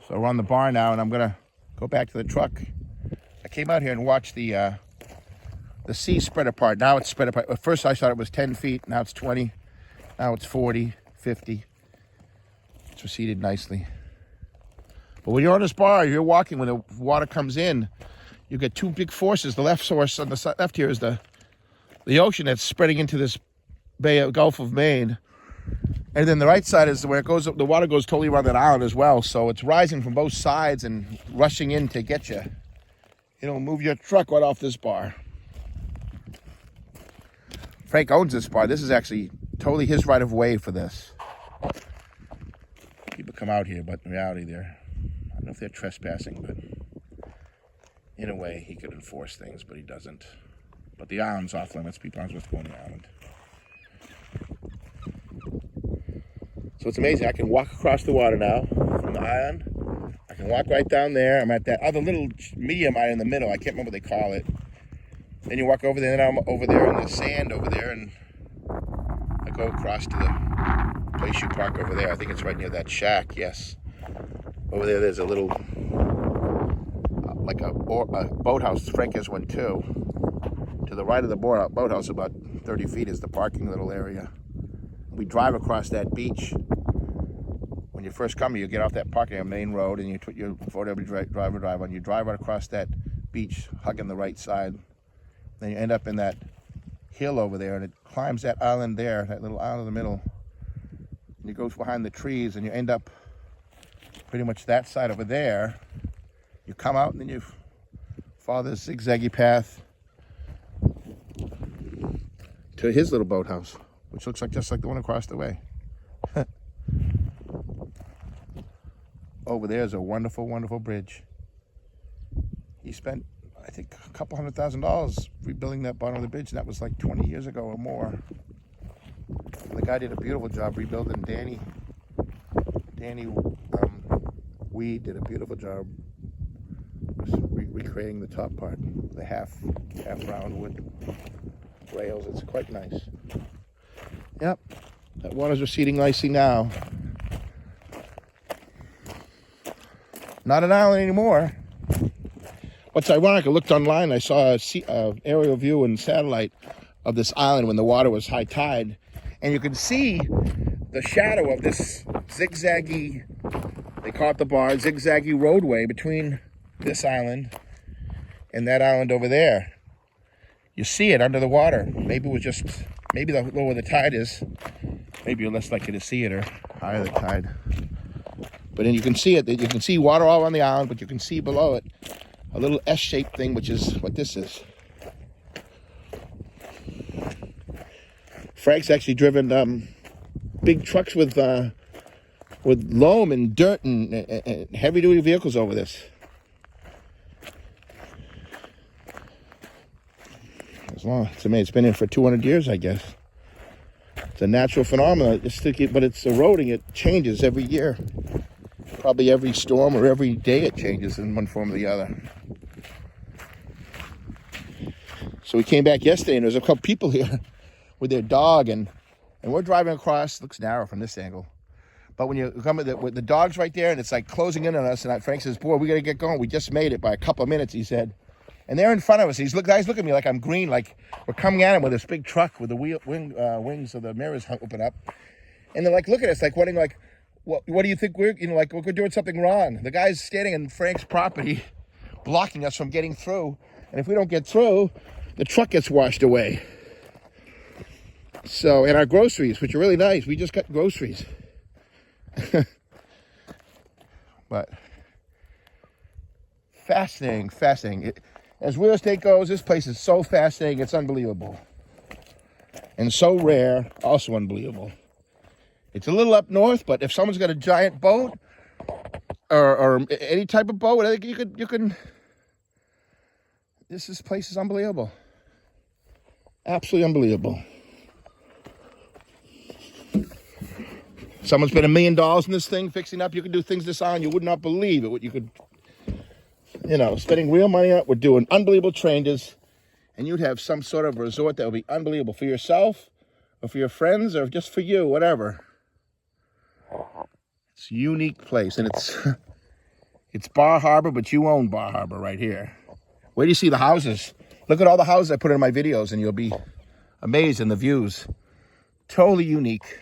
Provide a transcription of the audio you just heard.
So we're on the bar now, and I'm gonna go back to the truck. I came out here and watched the sea spread apart. Now it's spread apart. At first I thought it was 10 feet. Now it's 20. Now it's 40, 50. It's receded nicely. But when you're on this bar, you're walking, when the water comes in, you get two big forces. The left source on the left here is the ocean that's spreading into this Gulf of Maine. And then the right side is where it goes, the water goes totally around that island as well. So it's rising from both sides and rushing in to get you. It'll move your truck right off this bar. Frank owns this bar. This is actually totally his right of way for this. People come out here, but in reality I don't know if they're trespassing, but in a way he could enforce things, but he doesn't. But the island's off limits. People aren't supposed to go on the island. So it's amazing. I can walk across the water now from the island. I can walk right down there. I'm at that other little medium island in the middle. I can't remember what they call it. Then you walk over there, and then I'm over there in the sand over there, and I go across to the place you park over there. I think it's right near that shack, yes. Over there's a little, like a boathouse. Frank has one too. To the right of the boathouse, about 30 feet, is the parking little area. We drive across that beach. When you first come here, you get off that parking on Main Road, and you put your every driver drive on. You drive right across that beach, hugging the right side. Then you end up in that hill over there, and it climbs that island there, that little island in the middle. And you go behind the trees, and you end up pretty much that side over there. You come out, and then you follow this zigzaggy path to his little boathouse, which looks like just like the one across the way. Over there is a wonderful, wonderful bridge. He spent, I think, a couple $100,000 rebuilding that bottom of the bridge, and that was like 20 years ago or more. The guy did a beautiful job rebuilding. Danny Weed did a beautiful job recreating the top part, the half round wood rails. It's quite nice. Yep, that water's receding nicely now. Not an island anymore. What's ironic, I looked online, I saw an aerial view and satellite of this island when the water was high tide, and you can see the shadow of this zigzaggy, they call it the bar, zigzaggy roadway between this island and that island over there. You see it under the water. Maybe the lower the tide is, maybe you're less likely to see it, or higher the tide. But then you can see it. You can see water all around the island, but you can see below it a little S-shaped thing, which is what this is. Frank's actually driven big trucks with loam and dirt and heavy-duty vehicles over this. As long, it's amazing. It's been in for 200 years, I guess. It's a natural phenomenon. But it's eroding. It changes every year. Probably every storm or every day it changes in one form or the other. So we came back yesterday, and there was a couple people here with their dog, and we're driving across. It looks narrow from this angle. But when you come with the dog's right there, and it's like closing in on us, and Frank says, "Boy, we got to get going. We just made it by a couple of minutes," he said. And they're in front of us. Guys look at me like I'm green, like we're coming at him with this big truck with the wings of the mirrors open up. And they're like, look at us, like wondering, like, what do you think we're doing something wrong? The guy's standing in Frank's property, blocking us from getting through. And if we don't get through, the truck gets washed away. So, and our groceries, which are really nice. We just got groceries. But fascinating. As real estate goes, this place is so fascinating, it's unbelievable. And so rare, also unbelievable. It's a little up north, but if someone's got a giant boat or any type of boat, I think you can. This place is unbelievable. Absolutely unbelievable. Someone spent $1 million in this thing, fixing up. You can do things this island you would not believe it. What you could, spending real money on it. We're doing unbelievable changes, and you'd have some sort of resort that would be unbelievable for yourself, or for your friends, or just for you, whatever. It's a unique place, and It's Bar Harbor, but you own Bar Harbor right here. Where do you see the houses? Look at all the houses I put in my videos, and you'll be amazed in the views. Totally unique.